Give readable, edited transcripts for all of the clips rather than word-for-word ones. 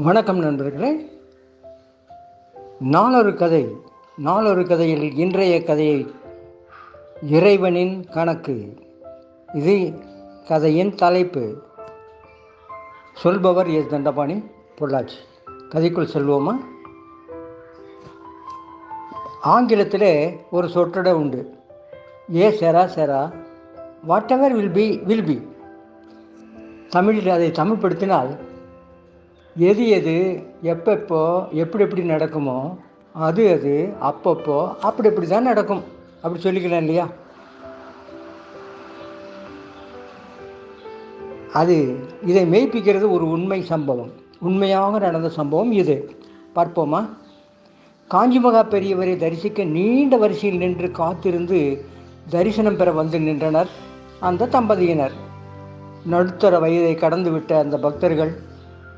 வணக்கம் நண்பர்களே. நாளொரு கதை. நாளொரு கதையில் இன்றைய கதையை இறைவனின் கணக்கு. இது கதையின் தலைப்பு. சொல்பவர் எஸ் தண்டபாணி, பொள்ளாச்சி. கதைக்குள் செல்வோமா? ஆங்கிலத்திலே ஒரு சொற்றொடர் உண்டு. ஏ செரா செரா, வாட் எவர் வில் பி. தமிழில் அதை தமிழ்படுத்தினால் எது எது எப்பப்போ எப்படி நடக்குமோ அது அப்பப்போ அப்படி தான் நடக்கும். அப்படி சொல்லிக்கலாம் இல்லையா? இதை மெய்ப்பிக்கிறது ஒரு உண்மை சம்பவம், உண்மையாக நடந்த சம்பவம் இது. பார்ப்போமா? காஞ்சி மகா பெரியவரை தரிசிக்க நீண்ட வரிசையில் நின்று காத்திருந்து தரிசனம் பெற வந்து நின்றனர் அந்த தம்பதியினர். நடுத்தர வயதை கடந்துவிட்ட அந்த பக்தர்கள்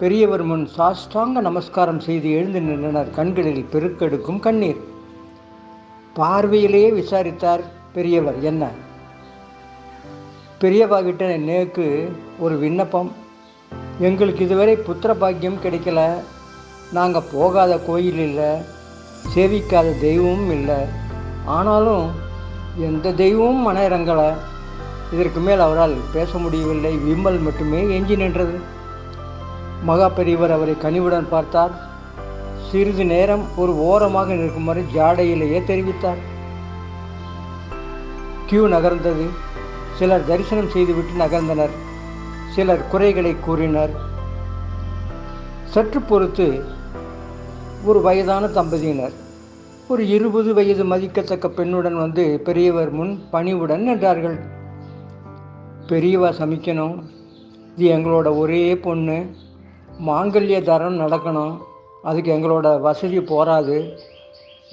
பெரியவர் முன் சாஷ்டாங்க நமஸ்காரம் செய்து எழுந்து நின்றனர். கண்களில் பெருக்கெடுக்கும் கண்ணீர். பார்வையிலேயே விசாரித்தார் பெரியவர். என்ன? பெரியவா கிட்ட நேக்கு ஒரு விண்ணப்பம். எங்களுக்கு இதுவரை புத்திர பாக்கியம் கிடைக்கல. நாங்கள் போகாத கோயில் இல்லை, சேவிக்காத தெய்வமும் இல்லை. ஆனாலும் எந்த தெய்வமும் மன இறங்கலை. இதற்கு மேல் அவரால் பேச முடியவில்லை. விம்மல் மட்டுமே எஞ்சி நின்றது. மகா பெரியவர் அவரை கனிவுடன் பார்த்தார். சிறிது நேரம் ஒரு ஓரமாக நிற்குமாறு ஜாடையிலேயே தெரிவித்தார். கியூ நகர்ந்தது. சிலர் தரிசனம் செய்துவிட்டு நகர்ந்தனர். சிலர் குறைகளை கூறினர். சற்று பொறுத்து ஒரு வயதான தம்பதியினர் ஒரு 20 வயது மதிக்கத்தக்க பெண்ணுடன் வந்து பெரியவர் முன் பணிவுடன் நின்றார்கள். பெரியவா சமிக்கணும், இது எங்களோட ஒரே பொண்ணு, மாங்கல்ய தாரம் நடக்கணும், அதுக்கு எங்களோட வசதி போராது,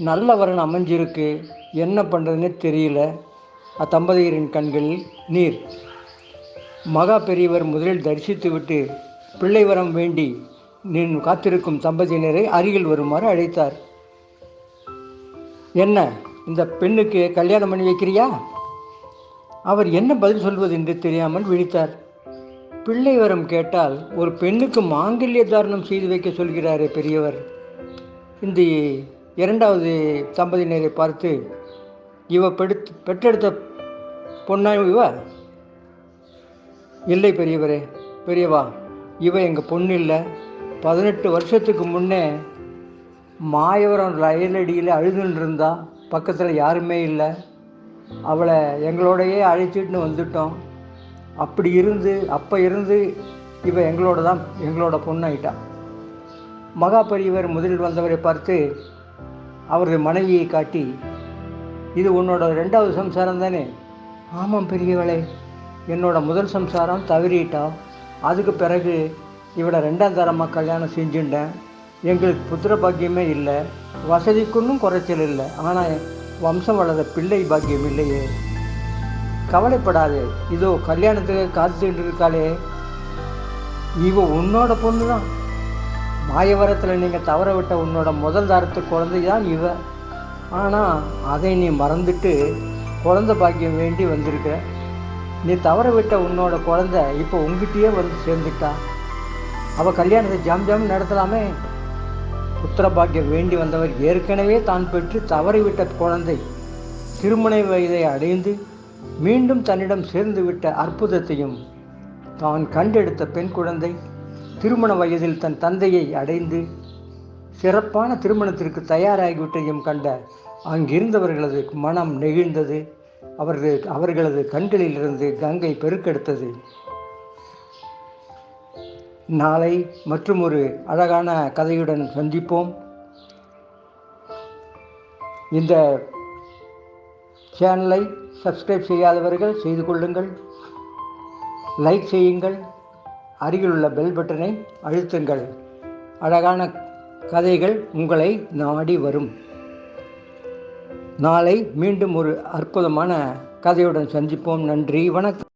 நல்ல வரன் அமைஞ்சிருக்கு, என்ன பண்ணுறதுன்னு தெரியல. அத்தம்பதியரின் கண்களில் நீர். மகா பெரியவர் முதலில் தரிசித்து விட்டு பிள்ளை வரம் வேண்டி காத்திருக்கும் தம்பதியினரை அருகில் வருமாறு அழைத்தார். என்ன, இந்த பெண்ணுக்கு கல்யாணம் பண்ணி வைக்கிறியா? அவர் என்ன பதில் சொல்வது என்று தெரியாமல் விழித்தார். பிள்ளை வரம் கேட்டால் ஒரு பெண்ணுக்கு மாங்கல்ய தாரணம் செய்து வைக்க சொல்கிறாரே பெரியவர். இந்த இரண்டாவது தம்பதியினரை பார்த்து, இவ பெற்றெடுத்த பொண்ணா இவ? இல்லை பெரியவரே, பெரியவா, இவ எங்கள் பொண்ணு இல்லை. 18 வருஷத்துக்கு முன்னே மாயவரம் ரயிலடியில் அழுதுன்னு இருந்தா. பக்கத்தில் யாருமே இல்லை. அவளை எங்களோடையே அழைச்சிட்டுன்னு வந்துட்டோம். அப்போ இருந்து இவ எங்களோட பொண்ணாயிட்டா. மகா பெரியவர் முதலில் வந்தவரை பார்த்து அவரது மனைவியை காட்டி, இது உன்னோட 2வது சம்சாரம் தானே? ஆமாம் பெரியவளே, என்னோட முதல் சம்சாரம் தவறிட்டா. அதுக்கு பிறகு இவளை 2ஆம் தரமாக கல்யாணம் செஞ்சுட்டேன். எங்களுக்கு புத்திர பாக்கியமே இல்லை, வசதிக்குன்னும் குறைச்சல் இல்லை. ஆனால் வம்சம் வளர பிள்ளை பாக்கியம் இல்லையே. கவலைப்படாது, இதோ கல்யாணத்துக்கு காத்துட்டு இருக்காளே, இவ உன்னோட பொண்ணு தான். மாயவரத்தில் நீங்கள் தவற விட்ட உன்னோட முதல் தாரத்து குழந்தை தான் இவ. ஆனால் அதை நீ மறந்துட்டு குழந்தை பாக்கியம் வேண்டி வந்திருக்க. நீ தவற விட்ட உன்னோட குழந்தை இப்போ உங்ககிட்டயே வந்து சேர்ந்துட்டா. அவள் கல்யாணத்தை ஜாம் நடத்தலாமே. புத்திர பாக்கியம் வேண்டி வந்தவர் ஏற்கனவே தான் பெற்று தவறிவிட்ட குழந்தை திருமண வயதை அடைந்து மீண்டும் தன்னிடம் சேர்ந்துவிட்ட அற்புதத்தையும், தான் கண்டெடுத்த பெண் குழந்தை திருமண வயதில் தன் தந்தையை அடைந்து சிறப்பான திருமணத்திற்கு தயாராகிவிட்டையும் கண்ட அங்கிருந்தவர்களது மனம் நெகிழ்ந்தது. அவர்களது கண்களிலிருந்து கங்கை பெருக்கெடுத்தது. நாளை மற்றும் ஒரு அழகான கதையுடன் சந்திப்போம். இந்த சேனலை சப்ஸ்கிரைப் செய்யாதவர்கள் செய்து கொள்ளுங்கள், லைக் செய்யுங்கள், அருகிலுள்ள பெல் பட்டனை அழுத்துங்கள். அழகான கதைகள் உங்களை நாடி வரும். நாளை மீண்டும் ஒரு அற்புதமான கதையுடன் சந்திப்போம். நன்றி, வணக்கம்.